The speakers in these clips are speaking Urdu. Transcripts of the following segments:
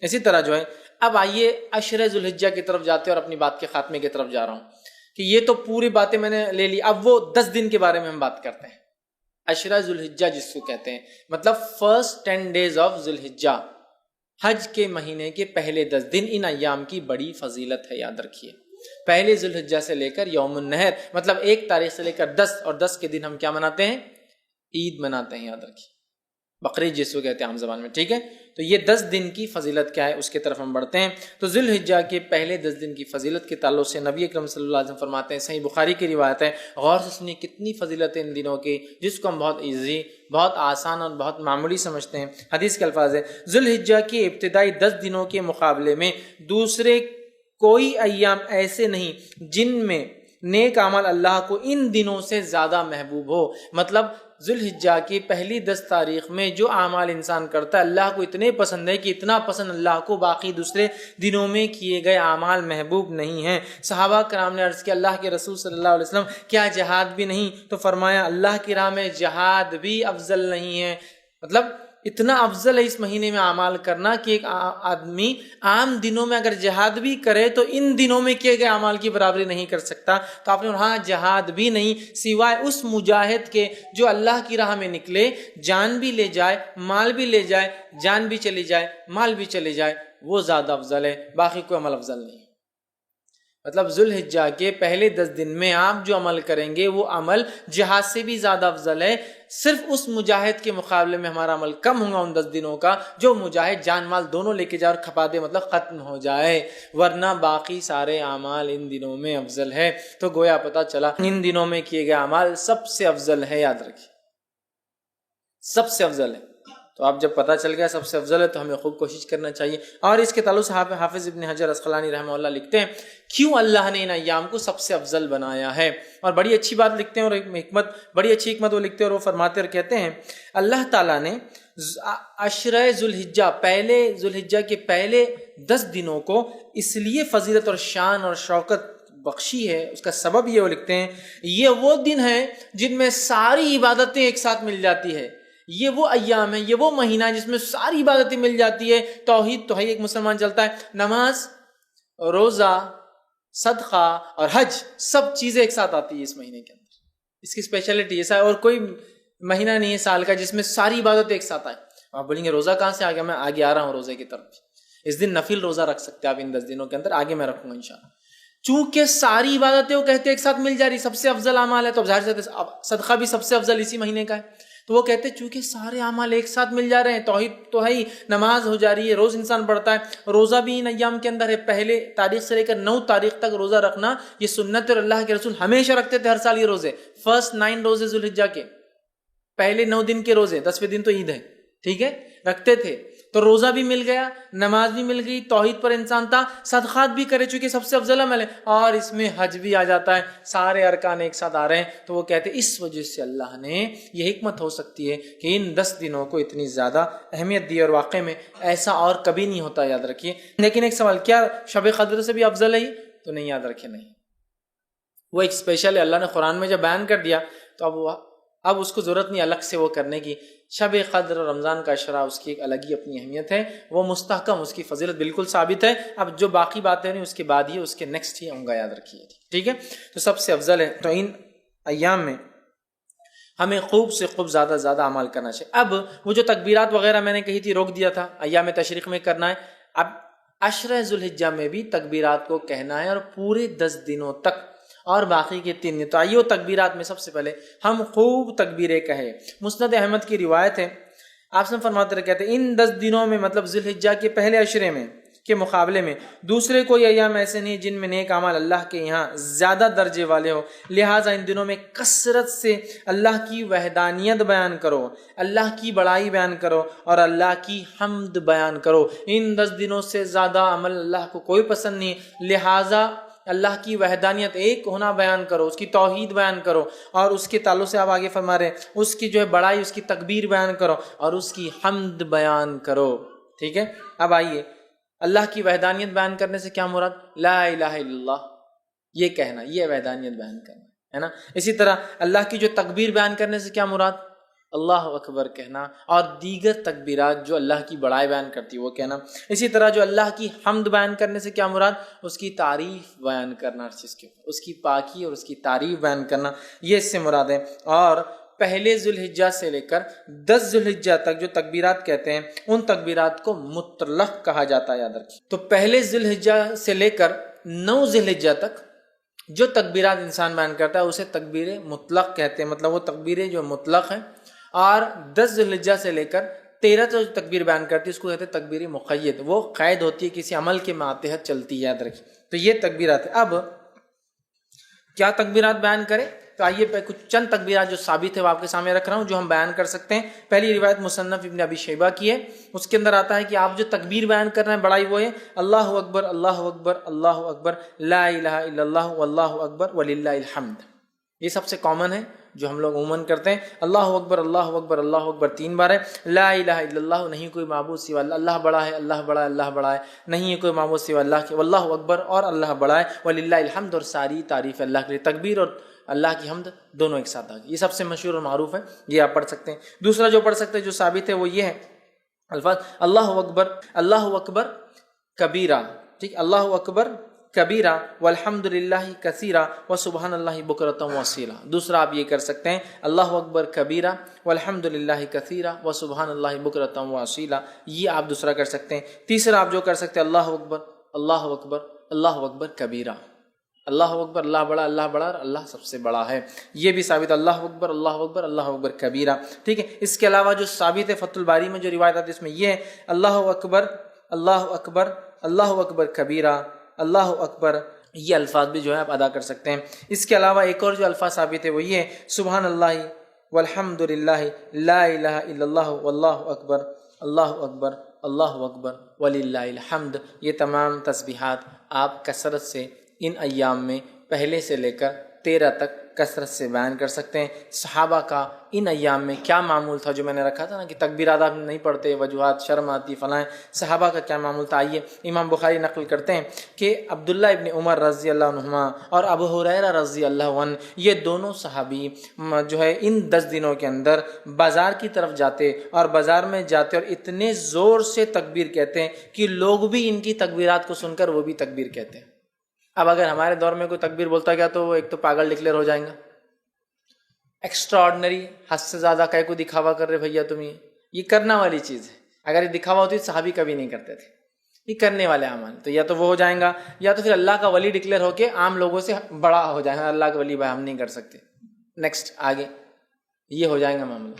اسی طرح جو ہے اب آئیے عشرہ ذوالحجہ کی طرف جاتے ہیں اور اپنی بات کے خاتمے کی طرف جا رہا ہوں کہ یہ تو پوری باتیں میں نے لے لی، اب وہ 10 دن کے بارے میں ہم بات کرتے ہیں۔ عشرہ ذوالحجہ جس کو کہتے ہیں، مطلب فرسٹ 10 days آف ذوالحجہ، حج کے مہینے کے پہلے 10 دن، ان ایام کی بڑی فضیلت ہے، یاد رکھیے۔ پہلے ذوالحجہ سے لے کر یوم النحر، مطلب 1 تاریخ سے لے کر 10، اور 10 کے دن ہم کیا مناتے ہیں؟ عید مناتے ہیں، یاد رکھیے، بقرعید جس کو کہتے ہیں عام زبان میں، ٹھیک ہے؟ تو یہ 10 دن کی فضیلت کیا ہے اس کی طرف ہم بڑھتے ہیں۔ تو ذوالحجہ کے پہلے 10 دن کی فضیلت کے تعلق سے نبی اکرم صلی اللہ علیہ وسلم فرماتے ہیں، صحیح بخاری کی روایت ہے، غور سے سنیے کتنی فضیلت ہے ان دنوں کی، جس کو ہم بہت ایزی، بہت آسان اور بہت معمولی سمجھتے ہیں۔ حدیث کے الفاظ ہے، ذوالحجہ کے ابتدائی 10 دنوں کے مقابلے میں دوسرے کوئی ایام ایسے نہیں جن میں نیک عمل اللہ کو ان دنوں سے زیادہ محبوب ہو۔ مطلب ذوالحجہ کی پہلی 10 تاریخ میں جو اعمال انسان کرتا ہے اللہ کو اتنے پسند ہے کہ اتنا پسند اللہ کو باقی دوسرے دنوں میں کیے گئے اعمال محبوب نہیں ہیں۔ صحابہ کرام نے عرض کیا، اللہ کے رسول صلی اللہ علیہ وسلم کیا جہاد بھی نہیں؟ تو فرمایا اللہ کی راہ میں جہاد بھی افضل نہیں ہے۔ مطلب اتنا افضل ہے اس مہینے میں اعمال کرنا کہ ایک آدمی عام دنوں میں اگر جہاد بھی کرے تو ان دنوں میں کیے گئے اعمال کی برابری نہیں کر سکتا۔ تو آپ نے ہاں جہاد بھی نہیں سوائے اس مجاہد کے جو اللہ کی راہ میں نکلے، جان بھی لے جائے، مال بھی لے جائے، جان بھی چلی جائے، مال بھی چلے جائے، وہ زیادہ افضل ہے، باقی کوئی عمل افضل نہیں۔ مطلب ذوالحجہ کے پہلے 10 دن میں آپ جو عمل کریں گے وہ عمل جہاد سے بھی زیادہ افضل ہے۔ صرف اس مجاہد کے مقابلے میں ہمارا عمل کم ہوگا ان 10 دنوں کا جو مجاہد جان مال دونوں لے کے جائے اور کھپا دے، مطلب ختم ہو جائے، ورنہ باقی سارے اعمال ان دنوں میں افضل ہے۔ تو گویا پتہ چلا ان دنوں میں کیے گئے اعمال سب سے افضل ہے، یاد رکھیے سب سے افضل ہے۔ تو آپ جب پتہ چل گیا سب سے افضل ہے تو ہمیں خوب کوشش کرنا چاہیے۔ اور اس کے تعلق سے حافظ ابن حجر عسقلانی رحمہ اللہ لکھتے ہیں کیوں اللہ نے ان ایام کو سب سے افضل بنایا ہے، اور بڑی اچھی بات لکھتے ہیں، اور ایک حکمت، بڑی اچھی حکمت وہ لکھتے ہیں، اور وہ فرماتے اور کہتے ہیں اللہ تعالیٰ نے عشرہ ذوالحجہ، پہلے ذوالحجہ کے پہلے 10 دنوں کو اس لیے فضیلت اور شان اور شوکت بخشی ہے، اس کا سبب یہ وہ لکھتے ہیں یہ وہ دن ہیں جن میں ساری عبادتیں ایک ساتھ مل جاتی ہے، یہ وہ ایام ہے، یہ وہ مہینہ ہے جس میں ساری عبادتیں مل جاتی ہے۔ توحید تو ہے ایک مسلمان چلتا ہے، نماز، روزہ، صدقہ اور حج، سب چیزیں ایک ساتھ آتی ہے اس مہینے کے اندر۔ اس کی اسپیشلٹی ایسا ہے، اور کوئی مہینہ نہیں ہے سال کا جس میں ساری عبادتیں ایک ساتھ آئیں۔ آپ بولیں گے روزہ کہاں سے آ گیا؟ میں آگے آ رہا ہوں روزے کی طرف۔ اس دن نفل روزہ رکھ سکتے ہیں آپ ان 10 دنوں کے اندر، آگے میں رکھوں گا انشاءاللہ۔ چونکہ ساری عبادتیں وہ کہتے ہیں ایک ساتھ مل جا رہی، سب سے افضل اعمال ہے، تو ظاہر سے صدقہ بھی سب سے افضل اسی مہینے کا ہے۔ تو وہ کہتے ہیں چونکہ سارے اعمال ایک ساتھ مل جا رہے ہیں، توحید تو ہے ہی، نماز ہو جا رہی ہے، روز انسان پڑھتا ہے، روزہ بھی ان ایام کے اندر ہے، پہلے تاریخ سے لے کر 9 تاریخ تک روزہ رکھنا یہ سنت، اور اللہ کے رسول ہمیشہ رکھتے تھے ہر سال یہ روزے، فرسٹ 9 روزے ذوالحجہ کے، پہلے 9 دن کے روزے، 10ویں دن تو عید ہے، ٹھیک ہے، رکھتے تھے۔ تو روزہ بھی مل گیا، نماز بھی مل گئی، توحید پر انسان تھا، صدقات بھی کرے چونکہ سب سے افضل عمل ہے، اور اس میں حج بھی آ جاتا ہے، سارے ارکان ایک ساتھ آ رہے ہیں۔ تو وہ کہتے ہیں اس وجہ سے اللہ نے یہ حکمت ہو سکتی ہے کہ ان 10 دنوں کو اتنی زیادہ اہمیت دی، اور واقع میں ایسا اور کبھی نہیں ہوتا، یاد رکھیے۔ لیکن ایک سوال، کیا شب قدر سے بھی افضل ہے؟ تو نہیں، یاد رکھیے نہیں، وہ ایک اسپیشل ہے، اللہ نے قرآن میں جب بیان کر دیا تو اب اس کو ضرورت نہیں الگ سے وہ کرنے کی۔ شب قدر اور رمضان کا عشرہ اس کی ایک الگ ہی اپنی اہمیت ہے، وہ مستحکم، اس کی فضیلت بالکل ثابت ہے۔ اب جو باقی باتیں نہیں اس کے بعد ہی، اس کے نیکسٹ ہی آؤں گا، یاد رکھیے، ٹھیک ہے۔ تو سب سے افضل ہے، تو ان ایام میں ہمیں خوب سے خوب زیادہ زیادہ عمل کرنا چاہیے۔ اب وہ جو تکبیرات وغیرہ میں نے کہی تھی روک دیا تھا، ایام تشریق میں کرنا ہے، اب عشرہ ذوالحجہ میں بھی تکبیرات کو کہنا ہے، اور پورے 10 دنوں تک، اور باقی کے 3 دن۔ تو آئیے تکبیرات میں سب سے پہلے ہم خوب تکبیریں کہیں۔ مسند احمد کی روایت ہے، آپ سے فرماتے رہے، کہتے ہیں ان 10 دنوں میں، مطلب ذوالحجہ کے پہلے عشرے میں کے مقابلے میں دوسرے کوئی ایام ایسے نہیں جن میں نیک اعمال اللہ کے یہاں زیادہ درجے والے ہو، لہٰذا ان دنوں میں کثرت سے اللہ کی وحدانیت بیان کرو، اللہ کی بڑائی بیان کرو، اور اللہ کی حمد بیان کرو۔ ان 10 دنوں سے زیادہ عمل اللہ کو کوئی پسند نہیں، لہٰذا اللہ کی وحدانیت، ایک ہونا بیان کرو، اس کی توحید بیان کرو، اور اس کے تعلق سے آپ آگے فرما رہے ہیں اس کی جو ہے بڑائی، اس کی تکبیر بیان کرو، اور اس کی حمد بیان کرو، ٹھیک ہے۔ اب آئیے اللہ کی وحدانیت بیان کرنے سے کیا مراد؟ لا الہ الا اللہ، یہ کہنا، یہ وحدانیت بیان کرنا ہے نا۔ اسی طرح اللہ کی جو تکبیر بیان کرنے سے کیا مراد؟ اللہ اکبر کہنا اور دیگر تکبیرات جو اللہ کی بڑائی بیان کرتی ہے وہ کہنا. اسی طرح جو اللہ کی حمد بیان کرنے سے کیا مراد؟ اس کی تعریف بیان کرنا، ہر چیز کے اوپر اس کی پاکی اور اس کی تعریف بیان کرنا، یہ اس سے مراد ہے. اور پہلے ذوالحجہ سے لے کر 10 ذوالحجہ تک جو تکبیرات کہتے ہیں ان تکبیرات کو مطلق کہا جاتا ہے، یاد رکھیے. تو پہلے ذوالحجہ سے لے کر 9 ذوالحجہ تک جو تکبیرات انسان بیان کرتا ہے اسے تکبیر مطلق کہتے ہیں، مطلب وہ تکبیریں جو مطلق ہیں. اور 10 ذوالحجہ سے لے کر 13 جو تکبیر بیان کرتی ہے اس کو کہتے ہیں تکبیر مقید، وہ قید ہوتی ہے، کسی عمل کے ماتحت چلتی ہے، یاد رکھیے. تو یہ تکبیرات ہیں. اب کیا تکبیرات بیان کریں؟ تو آئیے کچھ چند تکبیرات جو ثابت ہے وہ آپ کے سامنے رکھ رہا ہوں جو ہم بیان کر سکتے ہیں. پہلی روایت مصنف ابن ابی شیبہ کی ہے، اس کے اندر آتا ہے کہ آپ جو تکبیر بیان کر رہے ہیں بڑائی وہ ہے اللہ اکبر اللہ اکبر اللہ اکبر لا الہ الا اللہ واللہ اکبر وللہ الحمد. یہ سب سے کامن ہے جو ہم لوگ عموماً کرتے ہیں. اللہ اکبر اللہ اکبر اللہ اکبر 3 بار ہے. لا الہ الا اللہ، نہیں کوئی معبود سوا اللہ، اللہ بڑا ہے اللہ بڑا ہے اللہ بڑا ہے، نہیں ہے کوئی معبود سوا اللہ کے، واللہ اکبر اور اللہ بڑا ہے، وللہ الحمد اور ساری تعریف اللہ کے لیے. تکبیر اور اللہ کی حمد دونوں ایک ساتھ آ گئی. یہ سب سے مشہور اور معروف ہے، یہ آپ پڑھ سکتے ہیں. دوسرا جو پڑھ سکتے ہیں جو ثابت ہے وہ یہ ہے الفاظ اللہ اکبر کبیرہ، ٹھیک، اللہ اکبر کبیرہ والحمد للہ کثیرہ وسبحان اللہ بکرۃ واصیلا. دوسرا آپ یہ کر سکتے ہیں اللہ اکبر کبیرہ والحمد للہ کثیرہ وسبحان اللہ بکرۃ واصیلا، یہ آپ دوسرا کر سکتے ہیں. تیسرا آپ جو کر سکتے ہیں اللہ اکبر اللہ اکبر اللہ اکبر کبیرہ، اللہ اکبر اللہ بڑا اور اللہ سب سے بڑا ہے، یہ بھی ثابت اللہ اکبر اللہ اکبر اللہ اکبر کبیرہ. ٹھیک ہے. اس کے علاوہ جو ثابت ہے فتح الباری میں جو روایت آتی ہے اس میں یہ ہے اللہ اکبر اللہ اکبر اللہ اکبر کبیرہ اللہ اکبر، یہ الفاظ بھی جو ہے آپ ادا کر سکتے ہیں. اس کے علاوہ ایک اور جو الفاظ ثابت ہے وہ یہ ہے سبحان اللہ والحمد للہ لا الہ الا اللہ واللہ اکبر اللہ اکبر وللہ الحمد. یہ تمام تسبیحات آپ کثرت سے ان ایام میں پہلے سے لے کر 13 تک کثرت سے بیان کر سکتے ہیں. صحابہ کا ان ایام میں کیا معمول تھا جو میں نے رکھا تھا نا کہ تکبیرات آپ نہیں پڑھتے، وجوہات شرم آتی فلاں، صحابہ کا کیا معمول تھا. آئیے امام بخاری نقل کرتے ہیں کہ عبداللہ ابن عمر رضی اللہ عنہما اور ابو ہریرہ رضی اللہ عنہ یہ دونوں صحابی جو ہے ان 10 دنوں کے اندر بازار کی طرف جاتے اور بازار میں جاتے اور اتنے زور سے تکبیر کہتے ہیں کہ لوگ بھی ان کی تکبیرات کو سن کر وہ بھی تکبیر کہتے ہیں. اب اگر ہمارے دور میں کوئی تکبیر بولتا گیا تو وہ ایک تو پاگل ڈکلیئر ہو جائیں گا، ایکسٹرا آرڈنری، حد سے زیادہ کہیں کو دکھاوا کر رہے بھیا تم، یہ کرنا والی چیز ہے. اگر یہ دکھاوا ہوتی تو صحابی کبھی نہیں کرتے تھے. یہ کرنے والے اعمال تو یا تو وہ ہو جائیں گا یا تو پھر اللہ کا ولی ڈکلیئر ہو کے عام لوگوں سے بڑا ہو جائے گا، اللہ کا ولی بھائی ہم نہیں کر سکتے، نیکسٹ آگے یہ ہو جائیں گا معاملہ.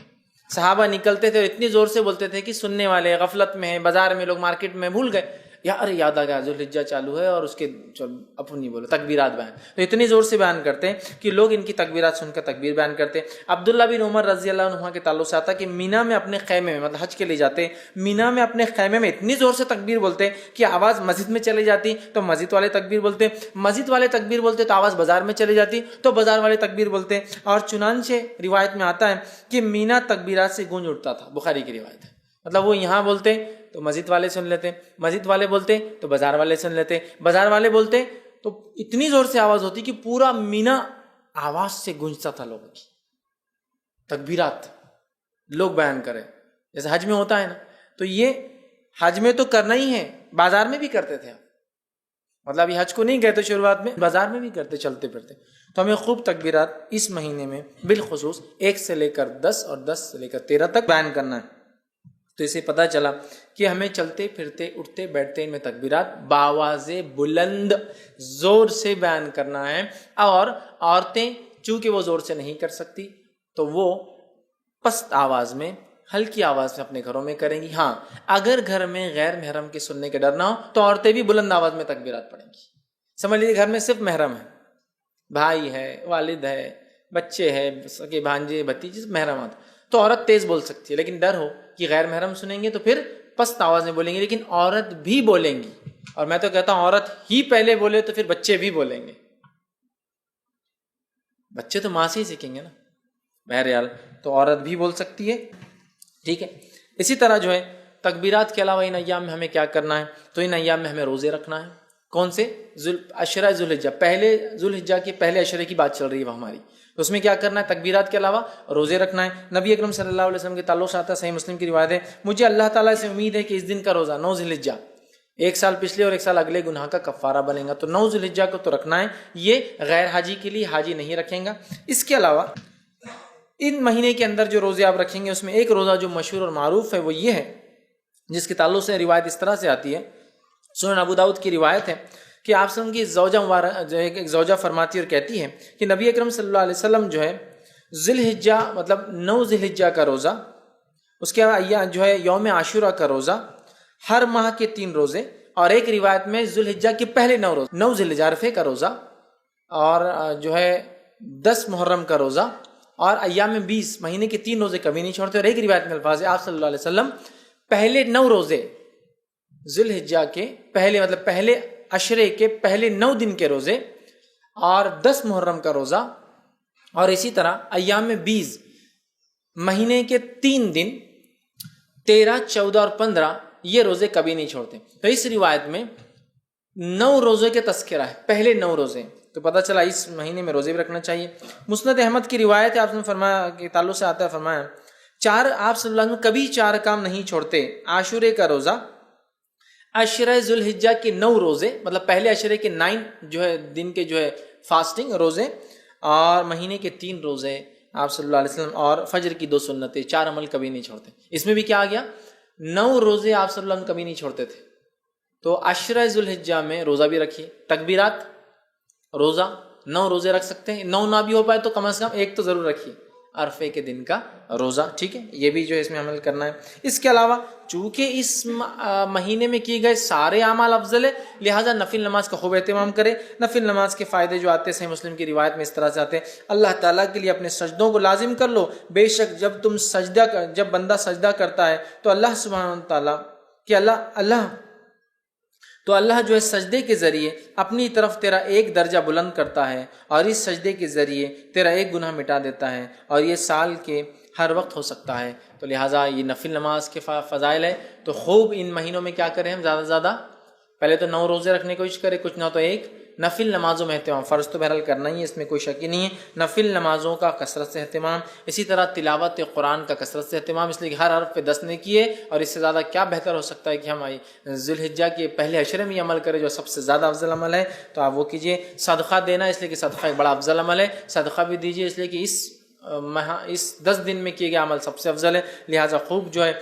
صحابہ نکلتے تھے اور اتنی زور سے بولتے تھے کہ سننے والے غفلت میں ہیں، بازار میں لوگ مارکیٹ میں بھول گئے ارے یاد آ گیا ذوالحجہ چالو ہے اور اس کے اپن نہیں بولو تکبیرات بیان، تو اتنی زور سے بیان کرتے ہیں کہ لوگ ان کی تکبیرات سن کر تکبیر بیان کرتے ہیں. عبداللہ بن عمر رضی اللہ عنہ کے تعلق سے آتا کہ مینا میں اپنے خیمے میں، مطلب حج کے لیے جاتے، مینا میں اپنے خیمے میں اتنی زور سے تکبیر بولتے کہ آواز مسجد میں چلی جاتی تو مسجد والے تکبیر بولتے، مسجد والے تکبیر بولتے تو آواز بازار میں چلی جاتی تو بازار والے تکبیر بولتے. اور چنانچہ روایت میں آتا ہے کہ مینا تکبیرات سے گونج اٹھتا تھا، بخاری کی روایت ہے. مطلب وہ یہاں بولتے تو مسجد والے سن لیتے، مسجد والے بولتے تو بازار والے سن لیتے، بازار والے بولتے تو اتنی زور سے آواز ہوتی کہ پورا مینا آواز سے گونجتا تھا لوگوں کی تکبیرات لوگ بیان کرے. جیسے حج میں ہوتا ہے نا، تو یہ حج میں تو کرنا ہی ہے، بازار میں بھی کرتے تھے. مطلب یہ حج کو نہیں کہتے شروعات میں، بازار میں بھی کرتے چلتے پھرتے. تو ہمیں خوب تکبیرات اس مہینے میں بالخصوص 1 سے لے کر 10 اور 10 سے لے کر 13 تک بیان کرنا ہے. تو اسے پتہ چلا کہ ہمیں چلتے پھرتے اٹھتے بیٹھتے ان میں تکبیرات باواز بلند زور سے بیان کرنا ہے. اور عورتیں چونکہ وہ زور سے نہیں کر سکتی تو وہ پست آواز میں ہلکی آواز میں اپنے گھروں میں کریں گی. ہاں اگر گھر میں غیر محرم کے سننے کے ڈر نہ ہو تو عورتیں بھی بلند آواز میں تکبیرات پڑھیں گی. سمجھ لیجیے گھر میں صرف محرم ہے، بھائی ہے، والد ہے، بچے ہے، سگے بھانجے بھتیجے، محرمات، تو عورت تیز بول سکتی ہے. لیکن ڈر ہو کہ غیر محرم سنیں گے تو پھر پست آواز میں بولیں گے. لیکن عورت بھی بولیں گی، اور میں تو کہتا ہوں عورت ہی پہلے بولے تو پھر بچے بھی بولیں گے. بچے تو ماں سے ہی سیکھیں گے نا. بہرحال تو عورت بھی بول سکتی ہے. ٹھیک ہے. اسی طرح جو ہے تکبیرات کے علاوہ ان ایام میں ہمیں کیا کرنا ہے؟ تو ان ایام میں ہمیں روزے رکھنا ہے. کون سے؟ عشرہ ذوالحجہ، پہلے ذوالحجہ کے پہلے عشرے کی بات چل رہی ہے وہ ہماری. اس میں کیا کرنا ہے؟ تکبیرات کے علاوہ روزے رکھنا ہے۔ نبی اکرم صلی اللہ علیہ وسلم کے تعلق سے آتا ہے، صحیح مسلم کی روایت ہے، مجھے اللہ تعالیٰ سے امید ہے کہ اس دن کا روزہ 9 ذی الحجہ، ایک سال پچھلے اور ایک سال اگلے گناہ کا کفارہ بنے گا، تو 9 ذی الحجہ کو تو رکھنا ہے، یہ غیر حاجی کے لیے، حاجی نہیں رکھیں گا۔ اس کے علاوہ ان مہینے کے اندر جو روزے آپ رکھیں گے اس میں ایک روزہ جو مشہور اور معروف ہے وہ یہ ہے، جس کے تعلق سے روایت اس طرح سے آتی ہے، سنن ابو داؤد کی روایت ہے کہ آپ صلی اللہ علیہ وسلم کی زوجہ مبارک جو ایک زوجہ فرماتی اور کہتی ہے کہ نبی اکرم صلی اللہ علیہ وسلم جو ہے ذی الحجہ مطلب 9 ذی الحجہ کا روزہ، اس کے بعد جو ہے یوم عاشورہ کا روزہ، ہر ماہ کے 3 روزے، اور ایک روایت میں ذی الحجہ کے پہلے 9 روزے، 9 ذی الحجہ عرفے کا روزہ، اور جو ہے 10 محرم کا روزہ، اور ایام 20 مہینے کے 3 روزے کبھی نہیں چھوڑتے۔ اور ایک روایت میں الفاظ ہے آپ صلی اللہ علیہ وسلم پہلے 9 روزے ذی الحجہ کے پہلے مطلب پہلے عشرے کے پہلے 9 دن کے روزے، اور 10 محرم کا روزہ، اور اسی طرح ایام 20 مہینے کے 3 دن 13، 14 اور 15 یہ روزے کبھی نہیں چھوڑتے۔ تو اس روایت میں 9 روزے کے تذکرہ ہے، پہلے 9 روزے، تو پتہ چلا اس مہینے میں روزے بھی رکھنا چاہیے۔ مسند احمد کی روایت ہے، آپ نے فرمایا کہ تعلق سے آتا ہے، فرمایا آپ صلی اللہ علیہ وسلم کبھی 4 کام نہیں چھوڑتے، عاشورے کا روزہ، عشرہ ذی الحجہ کے 9 روزے، مطلب پہلے عشرے کے 9 جو ہے دن کے جو ہے فاسٹنگ روزے، اور مہینے کے 3 روزے آپ صلی اللہ علیہ وسلم، اور فجر کی 2 سنتیں، 4 عمل کبھی نہیں چھوڑتے۔ اس میں بھی کیا آ گیا؟ 9 روزے آپ صلی اللہ علیہ وسلم کبھی نہیں چھوڑتے تھے، تو عشرہ ذی الحجہ میں روزہ بھی رکھیے، تکبیرات، روزہ 9 روزے رکھ سکتے ہیں، 9 نہ بھی ہو پائے تو کم از کم ایک تو ضرور رکھیے، عرفے کے دن کا روزہ، ٹھیک ہے، یہ بھی جو ہے اس میں عمل کرنا ہے۔ اس کے علاوہ چونکہ اس مہینے میں کیے گئے سارے اعمال افضل ہے، لہٰذا نفل نماز کا خوب اہتمام کرے۔ نفل نماز کے فائدے جو آتے ہیں صحیح مسلم کی روایت میں اس طرح سے آتے ہیں، اللہ تعالیٰ کے لیے اپنے سجدوں کو لازم کر لو، بے شک جب بندہ سجدہ کرتا ہے تو اللہ سبحانہ تعالیٰ کہ اللہ جو ہے سجدے کے ذریعے اپنی طرف تیرا ایک درجہ بلند کرتا ہے، اور اس سجدے کے ذریعے تیرا ایک گناہ مٹا دیتا ہے، اور یہ سال کے ہر وقت ہو سکتا ہے۔ تو لہٰذا یہ نفل نماز کے فضائل ہے، تو خوب ان مہینوں میں کیا کریں ہم زیادہ سے زیادہ، پہلے تو 9 روزے رکھنے کی کوشش کریں، کچھ نہ تو ایک نفل نمازوں میں اہتمام، فرض تو بہرحال کرنا ہی ہے، اس میں کوئی شک ہی نہیں ہے، نفل نمازوں کا کثرت سے اہتمام، اسی طرح تلاوت قرآن کا کثرت سے اہتمام، اس لیے کہ ہر حرف پہ 10 نیکی ہے، اور اس سے زیادہ کیا بہتر ہو سکتا ہے کہ ہم ذی الحجہ کے پہلے عشرے میں یہ عمل کریں جو سب سے زیادہ افضل عمل ہے، تو آپ وہ کیجئے۔ صدقہ دینا، اس لیے کہ صدقہ ایک بڑا افضل عمل ہے، صدقہ بھی دیجئے، اس لیے کہ اس 10 دن میں کیے گئے عمل سب سے افضل ہے، لہٰذا خوب جو ہے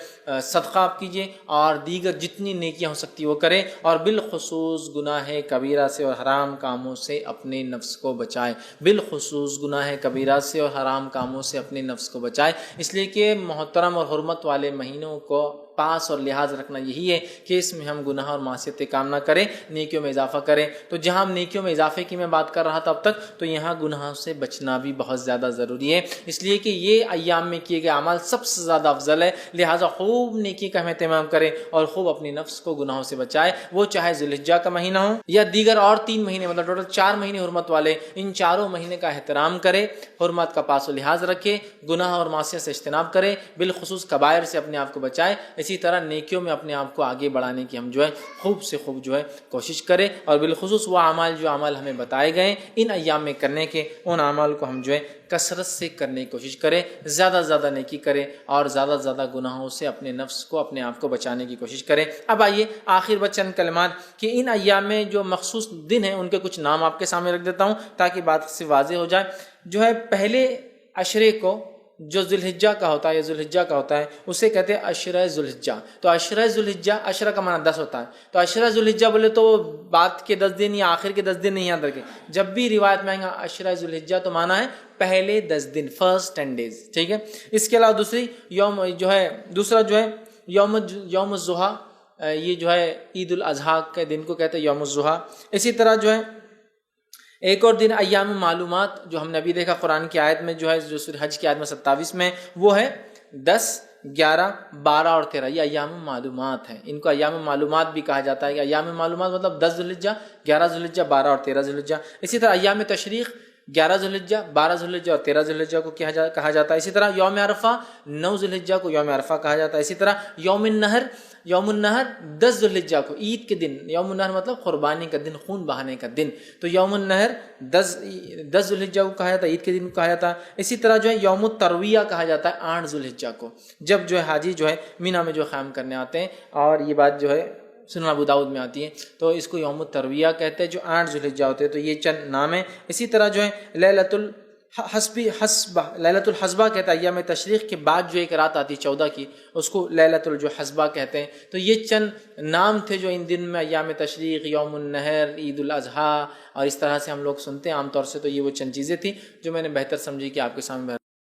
صدقہ آپ کیجئے، اور دیگر جتنی نیکیاں ہو سکتی وہ کریں، اور بالخصوص گناہ کبیرہ سے اور حرام کاموں سے اپنے نفس کو بچائے، بالخصوص گناہ کبیرہ سے اور حرام کاموں سے اپنے نفس کو بچائے، اس لیے کہ محترم اور حرمت والے مہینوں کو پاس اور لحاظ رکھنا یہی ہے کہ اس میں ہم گناہ اور معصیتیں کام نہ کریں، نیکیوں میں اضافہ کریں۔ تو جہاں ہم نیکیوں میں اضافے کی میں بات کر رہا تھا اب تک، تو یہاں گناہوں سے بچنا بھی بہت زیادہ ضروری ہے، اس لیے کہ یہ ایام میں کیے گئے اعمال سب سے زیادہ افضل ہے، لہٰذا خوب نیکی کا ہم اہتمام کریں، اور خوب اپنی نفس کو گناہوں سے بچائے، وہ چاہے ذی الحجہ کا مہینہ ہو یا دیگر اور 3 مہینے، مطلب ٹوٹل 4 مہینے حرمت والے، ان چاروں مہینے کا احترام کرے، حرمت کا پاس و لحاظ رکھے، گناہ اور معصیت سے اجتناب کرے، بالخصوص کبائر سے اپنے آپ کو بچائے، اسی طرح نیکیوں میں اپنے آپ کو آگے بڑھانے کی ہم جو ہے خوب سے خوب جو ہے کوشش کریں، اور بالخصوص وہ اعمال جو اعمال ہمیں بتائے گئے ان ایام میں کرنے کے، ان اعمال کو ہم جو ہے کثرت سے کرنے کی کوشش کریں، زیادہ سے زیادہ نیکی کریں، اور زیادہ سے زیادہ گناہوں سے اپنے نفس کو اپنے آپ کو بچانے کی کوشش کریں۔ اب آئیے آخر میں چند کلمات کہ ان ایام میں جو مخصوص دن ہیں ان کے کچھ نام آپ کے سامنے رکھ دیتا ہوں تاکہ بات سے واضح ہو جائے۔ جو ہے پہلے عشرے کو جو ذی الحجہ کا ہوتا ہے یا ذی الحجہ کا ہوتا ہے اسے کہتے ہیں عشرہ ذی الحجہ۔ تو عشرہ ذی الحجہ، عشرہ کا معنی 10 ہوتا ہے، تو عشرہ ذی الحجہ بولے تو بعد کے 10 دن یا آخر کے 10 دن نہیں یاد رکھے، جب بھی روایت میں آئیں گا عشرہ ذی الحجہ تو معنی ہے پہلے 10 دن، فرسٹ 10 days، ٹھیک ہے۔ اس کے علاوہ دوسرا جو ہے یوم الضحیٰ، یہ جو ہے عید الاضحیٰ کے دن کو کہتے ہیں یوم الضحیٰ۔ اسی طرح جو ہے ایک اور دن ایام معلومات، جو ہم نے ابھی دیکھا قرآن کی آیت میں جو ہے، جو سورہ حج کی آیت میں 27 میں، وہ ہے 10، 11، 12 اور 13، یہ ایام معلومات ہیں، ان کو ایام معلومات بھی کہا جاتا ہے۔ کہ ایام معلومات مطلب 10 ذی الحجہ، 11 ذی الحجہ، 12 اور 13 ذی الحجہ۔ اسی طرح ایام تشریق 11 ذی الحجہ، 12 ذی الحجہ اور 13 ذی الحجہ کو کہا جاتا ہے۔ اسی طرح یوم عرفہ 9 ذی الحجہ کو یوم عرفہ کہا جاتا ہے۔ اسی طرح یوم النحر یوم النہر 10 ذوالحجہ کو، عید کے دن. یوم النہر مطلب قربانی کا دن، خون بہانے کا دن. تو یوم النہر 10 ذوالحجہ کو کہا جاتا ہے، عید کے دن کو کہا جاتا ہے. اسی طرح جو ہے یوم الترویہ کہا جاتا ہے 8 ذوالحجہ کو، جب جو ہے حاجی جو ہے مینا میں جو قیام کرنے آتے ہیں. اور یہ بات جو ہے سنن ابو داؤد میں آتی ہے، تو اس کو یوم الترویہ کہتے ہیں، جو 8 ذوالحجہ ہوتے ہیں. تو یہ چند نام ہیں. اسی طرح جو ہے لیلۃ الحسبہ کہتا ہے، ایام تشریق کے بعد جو ایک رات آتی 14 کی، اس کو لیلۃ الحسبہ کہتے ہیں. تو یہ چند نام تھے جو ان دن میں ایام تشریق، یوم النہر، عید الاضحیٰ اور اس طرح سے ہم لوگ سنتے ہیں عام طور سے. تو یہ وہ چند چیزیں تھیں جو میں نے بہتر سمجھی کہ آپ کے سامنے